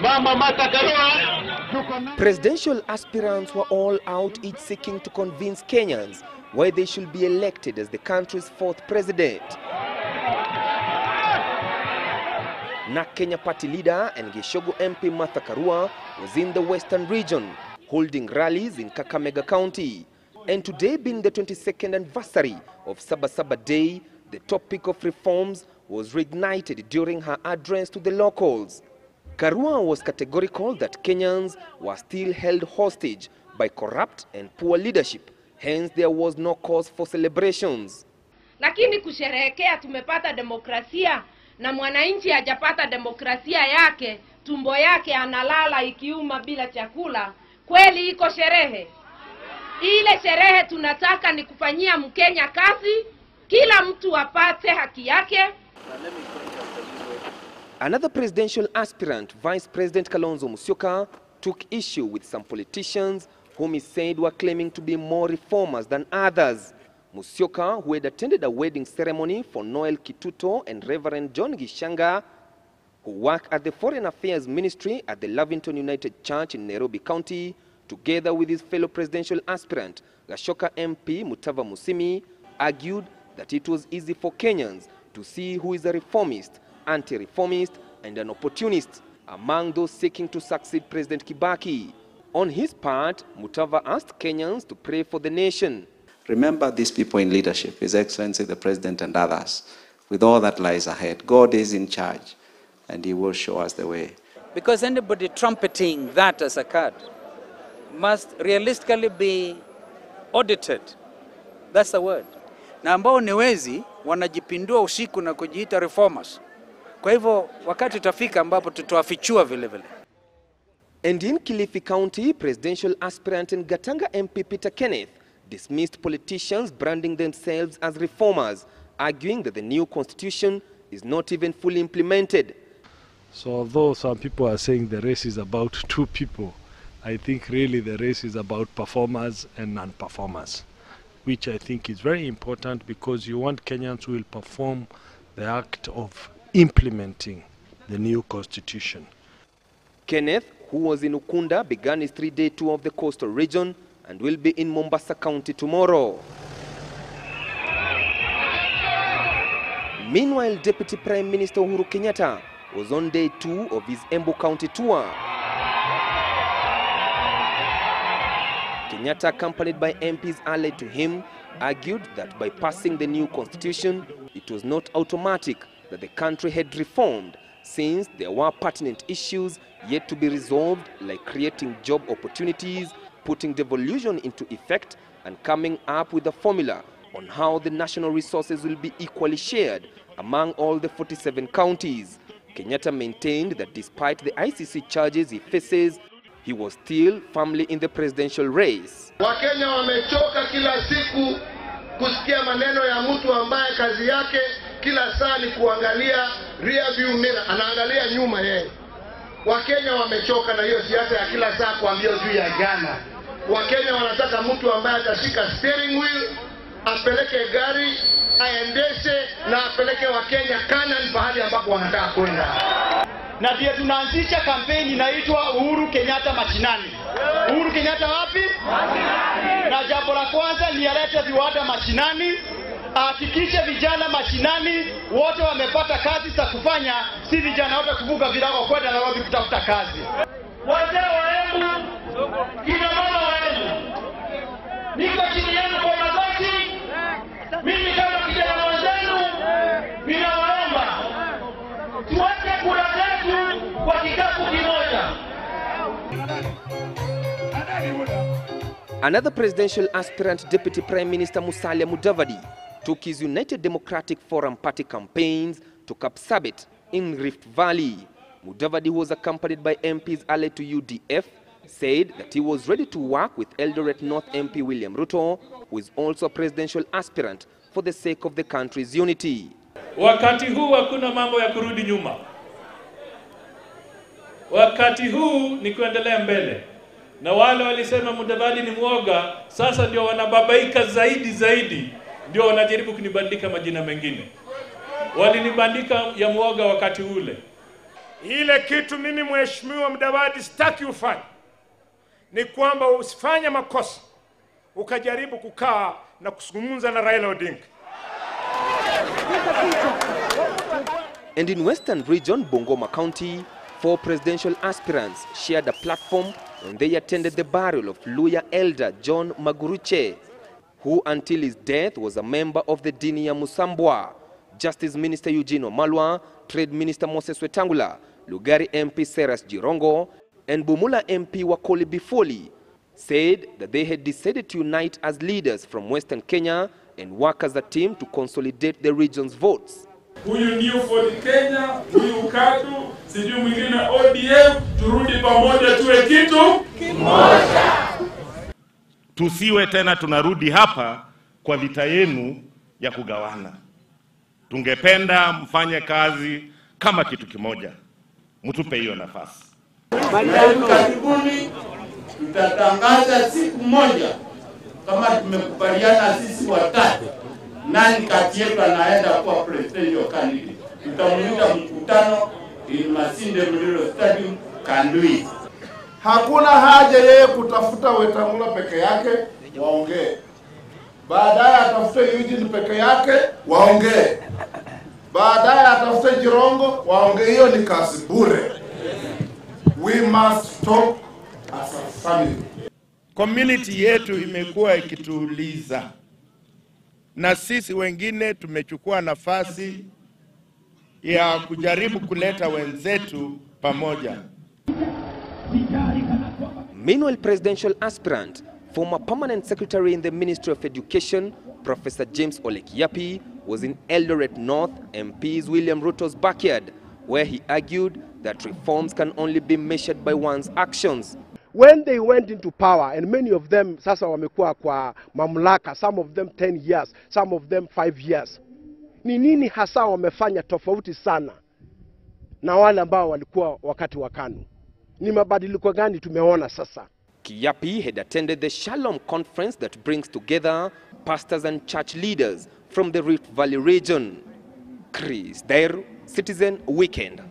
Mama Martha Karua. Presidential aspirants were all out, each seeking to convince Kenyans why they should be elected as the country's fourth president. NARC Kenya party leader and Geshogo MP Martha Karua was in the western region, holding rallies in Kakamega County. And today, being the 22nd anniversary of Sabasaba Day, the topic of reforms was reignited during her address to the locals. Karua was categorical that Kenyans were still held hostage by corrupt and poor leadership. Hence, there was no cause for celebrations. Lakini kusherehekea tumepata demokrasia na mwananchi hajapata demokrasia yake, tumbo yake analala ikiuma bila chakula, kweli iko sherehe? Ile sherehe tunataka ni kufanyia Mkenya kazi, kila mtu apate haki yake. Another presidential aspirant, Vice President Kalonzo Musyoka, took issue with some politicians whom he said were claiming to be more reformers than others. Musyoka, who had attended a wedding ceremony for Noel Kituto and Reverend John Gishanga, who work at the Foreign Affairs Ministry at the Lavington United Church in Nairobi County, together with his fellow presidential aspirant, Gashoka MP Mutava Musimi, argued that it was easy for Kenyans to see who is a reformist, anti-reformist, and an opportunist among those seeking to succeed President Kibaki. On his part, Mutava asked Kenyans to pray for the nation. Remember these people in leadership, His Excellency the President and others, with all that lies ahead. God is in charge, and He will show us the way. Because anybody trumpeting that as a card must realistically be audited. That's the word. Na ambao ni wezi wanajipindua usiku na kujiita reformers. Kwa hivyo wakati utafika ambapo tutawafichua vile vile. And in Kilifi County, presidential aspirant and Gatanga MP Peter Kenneth dismissed politicians branding themselves as reformers, arguing that the new constitution is not even fully implemented. So although some people are saying the race is about two people, I think really the race is about performers and non-performers, which I think is very important because you want Kenyans who will perform the act of implementing the new constitution. Kenneth, who was in Ukunda, began his 3-day tour of the coastal region and will be in Mombasa County tomorrow. Meanwhile, Deputy Prime Minister Uhuru Kenyatta was on day 2 of his Embu County tour. Kenyatta, accompanied by MPs allied to him, argued that by passing the new constitution, it was not automatic that the country had reformed, since there were pertinent issues yet to be resolved, like creating job opportunities, putting devolution into effect, and coming up with a formula on how the national resources will be equally shared among all the 47 counties. Kenyatta maintained that despite the ICC charges he faces, he was still firmly in the presidential race. Wakenya wamechoka kila siku kusikia maneno ya mtu ambaye kazi yake kila saa ni kuangalia rear view mirror, anaangalia nyuma yeye. Wakenya wamechoka na hiyo siasa ya kila saa kuambia juu ya jana. Wakenya wanataka mtu ambaye atashika steering wheel, apeleke gari, aendeshe na apeleke Wakenya kanan pahali ambapo wanataka kwenda. Na pia tunaanzisha kampeni inaitwa Uhuru Kenyatta mashinani. Uhuru Kenyatta wapi? Mashinani. Na jambo la kwanza ni alete viwanda mashinani, hakikishe vijana mashinani wote wamepata kazi za kufanya, si vijana wote kuvuka virago kwenda Nairobi kutafuta kazi. Wazee wa Embu, kina mama wa Embu, niko chini yenu kwa magoti. Mimi kama kijana wenzenu ninawaomba tuache kura zetu kwa kikapu kimoja. Another presidential aspirant, Deputy Prime Minister Musalia Mudavadi, took his United Democratic Forum party campaigns to Kapsabet in Rift Valley. Mudavadi, who was accompanied by MPs allied to UDF, said that he was ready to work with Eldoret North MP William Ruto, who is also a presidential aspirant, for the sake of the country's unity. Wakati huu hakuna mambo ya kurudi nyuma. Wakati huu ni kuendelea mbele. Na wale walisema Mudavadi ni mwoga, sasa ndio wanababaika zaidi, ndio wanajaribu kunibandika majina mengine. Walinibandika ya mwoga wakati ule. Ile kitu mimi Mheshimiwa Mudavadi sitaki ufanye ni kwamba usifanye makosa ukajaribu kukaa na kuzungumza na Raila Odinga. And in Western Region, Bungoma County, 4 presidential aspirants shared a platform when they attended the burial of Luya elder John Maguruche, who until his death was a member of the Dini ya Musambwa. Justice Minister Eugene Wamalwa, Trade Minister Moses Wetangula, Lugari MP Seras Jirongo, and Bumula MP Wakoli Bifoli said that they had decided to unite as leaders from Western Kenya and work as a team to consolidate the region's votes. Huyu New Ford Kenya, huyu Kadu, sijui mwingine ODM, turudi pamoja tuwe kitu kimoja. Tusiwe tena tunarudi hapa kwa vita yenu ya kugawana. Tungependa mfanye kazi kama kitu kimoja. Mtupe hiyo nafasi. Karibuni tutatangaza siku moja kama tumekubaliana sisi watatu nani kati yetu anaenda kuwa presidential candidate. Tutamuita mkutano in Masinde Muliro Stadium Kandui. Hakuna haja yeye kutafuta Wetangula peke yake waongee. Baadaye atafute Eugene peke yake waongee. Baadaye atafute Jirongo waongee. Hiyo ni kazi bure. We must talk as a family. Community yetu imekuwa ikituuliza, na sisi wengine tumechukua nafasi ya kujaribu kuleta wenzetu pamoja. Meanwhile, presidential aspirant, former permanent secretary in the Ministry of Education, Professor James Ole Kiapi, was in Eldoret North, MP's William Ruto's backyard, where he argued that reforms can only be measured by one's actions. When they went into power, and many of them sasa wamekuwa kwa mamlaka, some of them 10 years, some of them 5 years. Ni nini hasa wamefanya tofauti sana na wale ambao walikuwa wakati wa KANU? Ni mabadiliko gani tumeona sasa? Kiapi had attended the Shalom conference that brings together pastors and church leaders from the Rift Valley region. Thairu, Citizen Weekend.